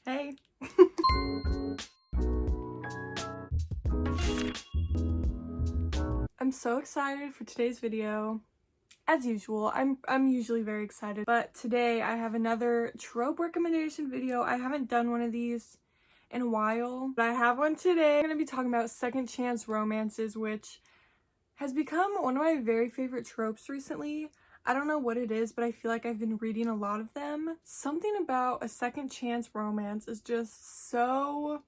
Hey. I'm so excited for today's video. As usual, I'm usually very excited, but today I have another trope recommendation video. I haven't done one of these in a while, but I have one today. I'm going to be talking about second chance romances, which has become one of my very favorite tropes recently. I don't know what it is, but I feel like I've been reading a lot of them. Something about a second chance romance is just so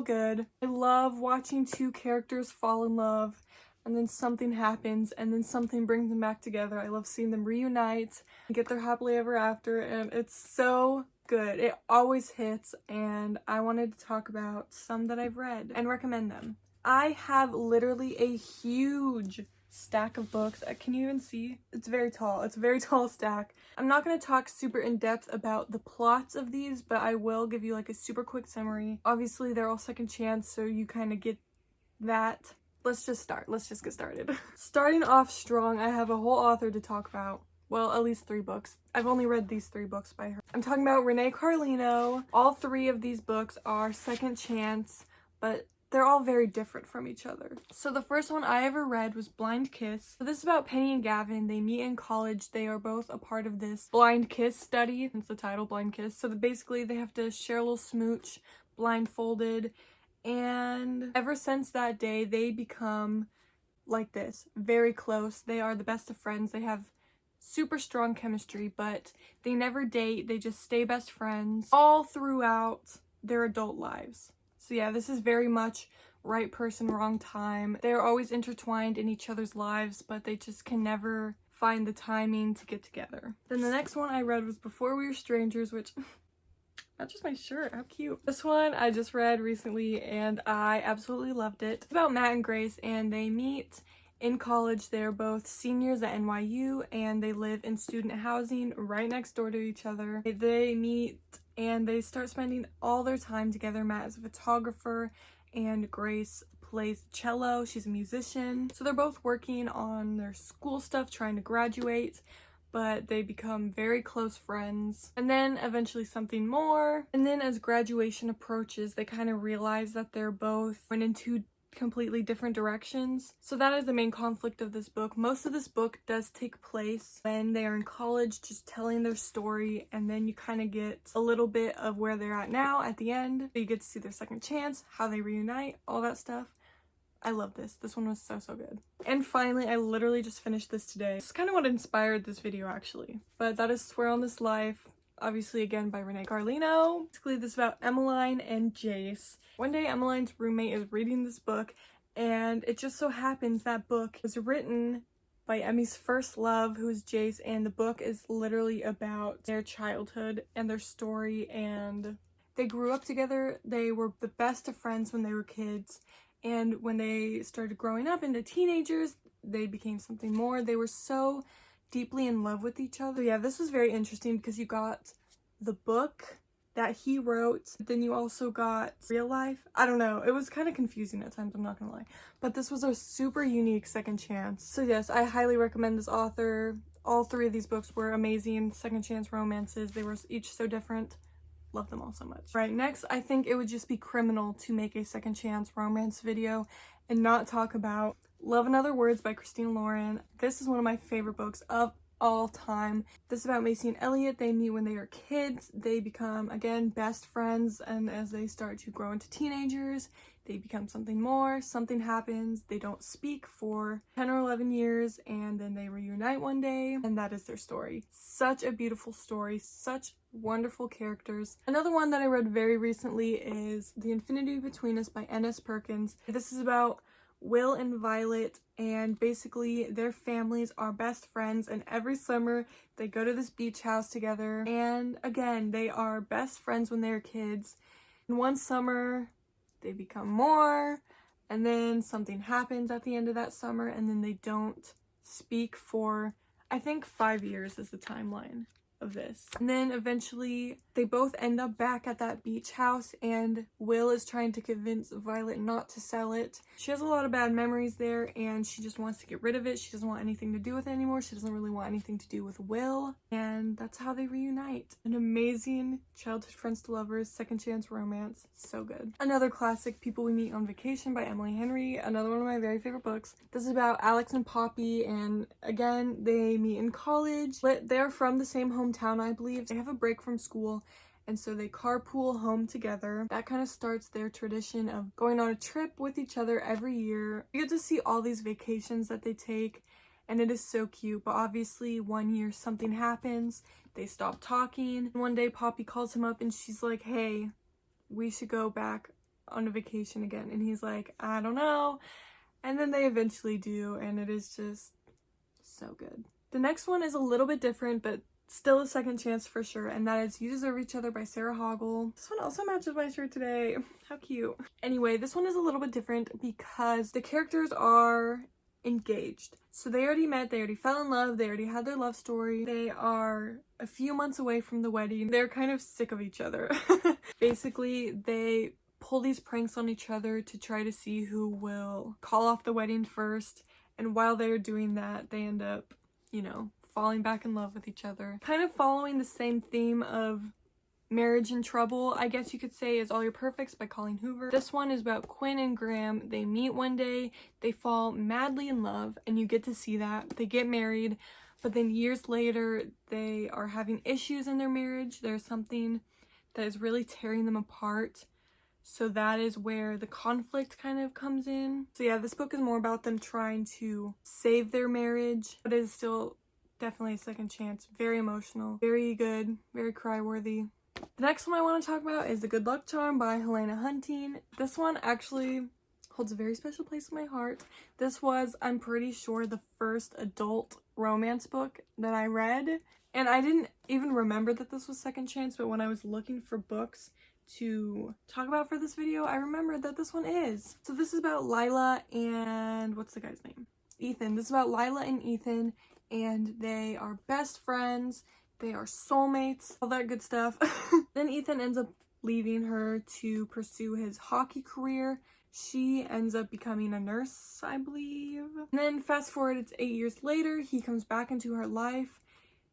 good. I love watching two characters fall in love and then something happens and then something brings them back together. I love seeing them reunite and get their happily ever after, and it's so good. It always hits, and I wanted to talk about some that I've read and recommend them. I have literally a huge stack of books. Can you even see? It's very tall. It's a very tall stack. I'm not going to talk super in depth about the plots of these, but I will give you like a super quick summary. Obviously, they're all second chance, so you kind of get that. Let's just start. Let's just get started. Starting off strong, I have a whole author to talk about. Well, at least 3 books. I've only read these 3 books by her. I'm talking about Renee Carlino. All 3 of these books are second chance, but they're all very different from each other. So the first one I ever read was Blind Kiss. So this is about Penny and Gavin. They meet in college. They are both a part of this blind kiss study. Hence the title, Blind Kiss. So basically they have to share a little smooch blindfolded. And ever since that day, they become like this, very close. They are the best of friends. They have super strong chemistry, but they never date. They just stay best friends all throughout their adult lives. So yeah, this is very much right person, wrong time. They're always intertwined in each other's lives, but they just can never find the timing to get together. Then the next one I read was Before We Were Strangers, which matches my shirt. How cute. This one I just read recently and I absolutely loved it. It's about Matt and Grace, and they meet in college. They're both seniors at NYU and they live in student housing right next door to each other. They meet and they start spending all their time together. Matt is a photographer and Grace plays cello. She's a musician. So they're both working on their school stuff, trying to graduate, but they become very close friends. And then eventually something more. And then as graduation approaches, they kind of realize that they're both went in 2 completely different directions. So that is the main conflict of this book. Most of this book does take place when they are in college, just telling their story, and then you kind of get a little bit of where they're at now at the end. You get to see their second chance, how they reunite, all that stuff. I love this. This one was so good. And finally, I literally just finished this today. This is kind of what inspired this video actually. But that is Swear on This Life. Obviously, again, by Renee Carlino. Basically, this is about Emmeline and Jace. One day, Emmeline's roommate is reading this book, and it just so happens that book was written by Emmy's first love, who is Jace, and the book is literally about their childhood and their story, and they grew up together. They were the best of friends when they were kids, and when they started growing up into teenagers, they became something more. They were so deeply in love with each other. Yeah, this was very interesting because you got the book that he wrote, then you also got real life. I don't know, it was kind of confusing at times, I'm not gonna lie, but this was a super unique second chance. So yes, I highly recommend this author. All 3 of these books were amazing second chance romances. They were each so different. Love them all so much. Right, next, I think it would just be criminal to make a second chance romance video and not talk about Love and Other Words by Christina Lauren. This is one of my favorite books of all time. This is about Macy and Elliot. They meet when they are kids. They become, again, best friends, and as they start to grow into teenagers, they become something more. Something happens. They don't speak for 10 or 11 years, and then they reunite one day, and that is their story. Such a beautiful story. Such wonderful characters. Another one that I read very recently is The Infinity Between Us by N.S. Perkins. This is about Will and Violet, and basically their families are best friends, and every summer they go to this beach house together, and again, they are best friends when they're kids. And one summer they become more, and then something happens at the end of that summer, and then they don't speak for, I think, 5 years is the timeline. of this. And then eventually they both end up back at that beach house, and Will is trying to convince Violet not to sell it. She has a lot of bad memories there and she just wants to get rid of it. She doesn't want anything to do with it anymore. She doesn't really want anything to do with Will, and that's how they reunite. An amazing childhood friends to lovers, second chance romance. So good. Another classic, People We Meet on Vacation by Emily Henry. Another one of my very favorite books. This is about Alex and Poppy, and again, they meet in college. They're from the same hometown, I believe. They have a break from school, and so they carpool home together. That kind of starts their tradition of going on a trip with each other every year. You get to see all these vacations that they take, and it is so cute. But obviously one year something happens. They stop talking. One day Poppy calls him up and she's like, hey, we should go back on a vacation again. And he's like, I don't know. And then they eventually do, and it is just so good. The next one is a little bit different, but still a second chance for sure, and that is You Deserve Each Other by Sarah Hoggle. This one also matches my shirt today. How cute. Anyway, this one is a little bit different because the characters are engaged. So they already met, they already fell in love, they already had their love story. They are a few months away from the wedding. They're kind of sick of each other. Basically, they pull these pranks on each other to try to see who will call off the wedding first, and while they're doing that, they end up, you know, falling back in love with each other. Kind of following the same theme of Marriage in Trouble, I guess you could say, is All Your Perfects by Colleen Hoover. This one is about Quinn and Graham. They meet one day, they fall madly in love, and you get to see that. They get married, but then years later, they are having issues in their marriage. There's something that is really tearing them apart. So that is where the conflict kind of comes in. So yeah, this book is more about them trying to save their marriage, but it is still definitely a second chance. Very emotional, very good, very cry-worthy. The next one I want to talk about is The Good Luck Charm by Helena Hunting. This one actually holds a very special place in my heart. This was, I'm pretty sure, the first adult romance book that I read. And I didn't even remember that this was second chance, but when I was looking for books to talk about for this video, I remembered that this one is. So this is about Lila and what's the guy's name? Ethan. This is about Lila and Ethan, and they are best friends. They are soulmates, all that good stuff. Then Ethan ends up leaving her to pursue his hockey career. She ends up becoming a nurse, I believe. And then fast forward, it's 8 years later, he comes back into her life.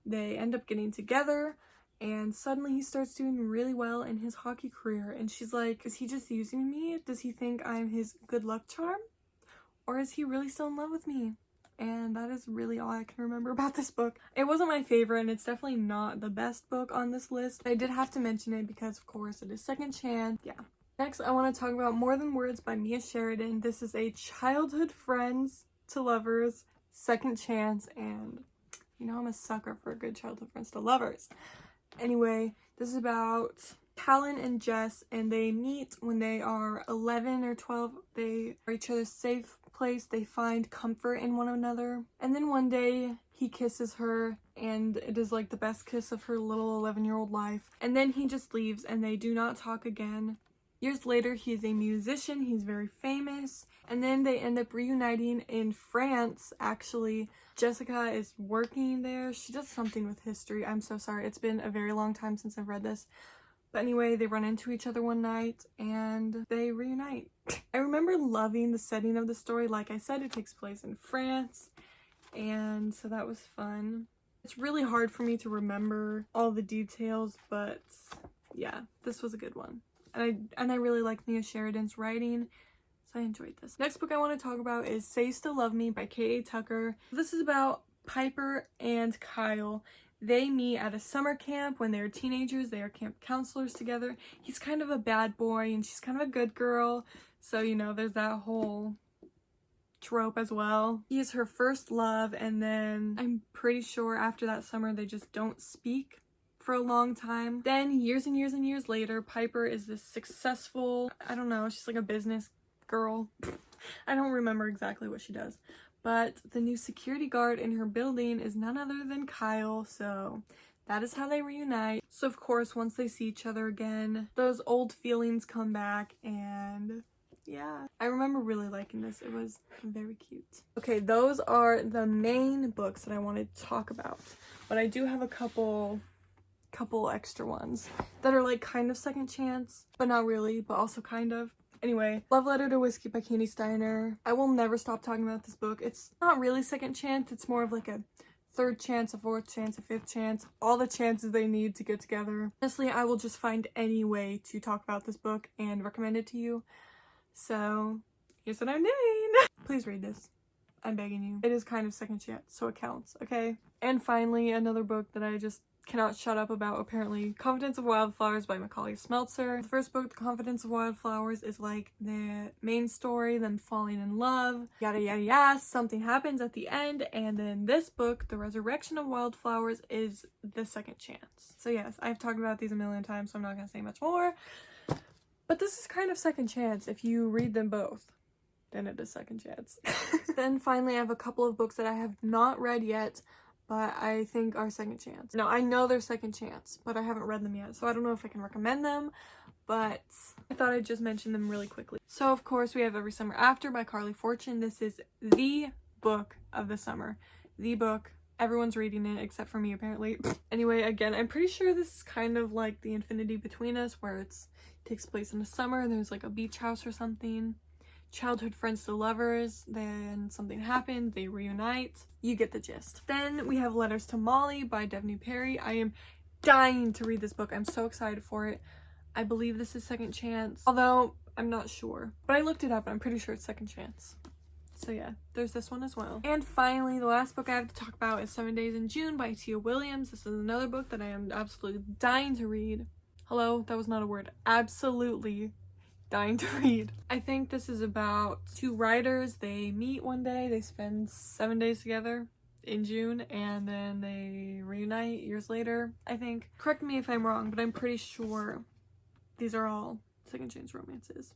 They end up getting together, and suddenly he starts doing really well in his hockey career. And she's like, is he just using me? Does he think I'm his good luck charm? Or is he really still in love with me? And that is really all I can remember about this book. It wasn't my favorite, and it's definitely not the best book on this list. I did have to mention it because, of course, it is second chance. Yeah. Next, I want to talk about More Than Words by Mia Sheridan. This is a childhood friends to lovers, second chance, and you know I'm a sucker for a good childhood friends to lovers. Anyway, this is about Callan and Jess, and they meet when they are 11 or 12. They are each other's safe place. They find comfort in one another. And then one day he kisses her, and it is like the best kiss of her little 11-year-old life. And then he just leaves, and they do not talk again. Years later, he is a musician. He's very famous. And then they end up reuniting in France, actually. Jessica is working there. She does something with history. I'm so sorry. It's been a very long time since I've read this. But anyway, they run into each other one night and they reunite. I remember loving the setting of the story. Like I said, it takes place in France. And so that was fun. It's really hard for me to remember all the details, but yeah, this was a good one. And I really like Mia Sheridan's writing, so I enjoyed this. Next book I want to talk about is Say You Still Love Me by K.A. Tucker. This is about Piper and Kyle. They meet at a summer camp when they're teenagers. They are camp counselors together. He's kind of a bad boy and she's kind of a good girl. So, you know, there's that whole trope as well. He is her first love, and then I'm pretty sure after that summer they just don't speak for a long time. Then years and years and years later, Piper is this successful, I don't know, she's like a business girl. I don't remember exactly what she does. But the new security guard in her building is none other than Kyle, so that is how they reunite. So of course, once they see each other again, those old feelings come back, and yeah. I remember really liking this. It was very cute. Okay, those are the main books that I wanted to talk about. But I do have a couple couple extra ones that are like kind of second chance, but not really, but also kind of. Anyway, Love Letter to Whiskey by Candy Steiner. I will never stop talking about this book. It's not really second chance, it's more of like a third chance, a fourth chance, a fifth chance, all the chances they need to get together. Honestly, I will just find any way to talk about this book and recommend it to you. So here's what I'm doing. Please read this. I'm begging you. It is kind of second chance, so it counts, okay? And finally, another book that I just cannot shut up about, apparently. Confidence of Wildflowers by Macaulay Smeltzer. The first book, The Confidence of Wildflowers, is like the main story, them falling in love, yada yada yada. Something happens at the end, and then this book, The Resurrection of Wildflowers, is the second chance. So yes, I've talked about these a million times, so I'm not gonna say much more. But this is kind of second chance if you read them both. Then it is second chance. Then finally, I have a couple of books that I have not read yet, but I think are second chance. No, I know they're second chance, but I haven't read them yet, so I don't know if I can recommend them, but I thought I'd just mention them really quickly. So of course we have Every Summer After by Carly Fortune. This is the book of the summer. The book. Everyone's reading it except for me, apparently. Anyway, again, I'm pretty sure this is kind of like The Infinity Between Us, where it takes place in the summer. There's like a beach house or something. Childhood friends to lovers, then something happens, they reunite. You get the gist. Then we have Letters to Molly by Devney Perry. I am dying to read this book. I'm so excited for it. I believe this is second chance, although I'm not sure. But I looked it up and I'm pretty sure it's second chance. So yeah, there's this one as well. And finally, the last book I have to talk about is 7 Days in June by Tia Williams. This is another book that I am absolutely dying to read. Hello, that was not a word. Absolutely dying to read. I think this is about two writers. They meet one day, they spend 7 days together in June, and then they reunite years later, I think. Correct me if I'm wrong, but I'm pretty sure these are all second chance romances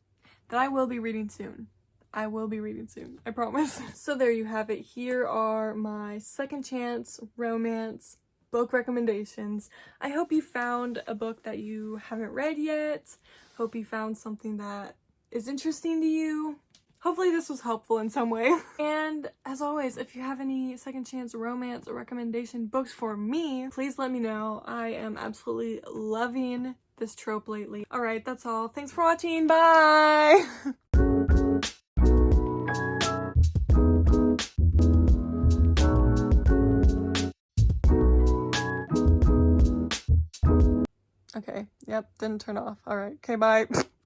that I will be reading soon. I will be reading soon, I promise. So there you have it. Here are my second chance romance book recommendations. I hope you found a book that you haven't read yet. Hope you found something that is interesting to you. Hopefully this was helpful in some way. And as always, if you have any second chance romance or recommendation books for me, please let me know. I am absolutely loving this trope lately. Alright, that's all. Thanks for watching. Bye! Okay, yep, didn't turn off. Alright, okay, bye.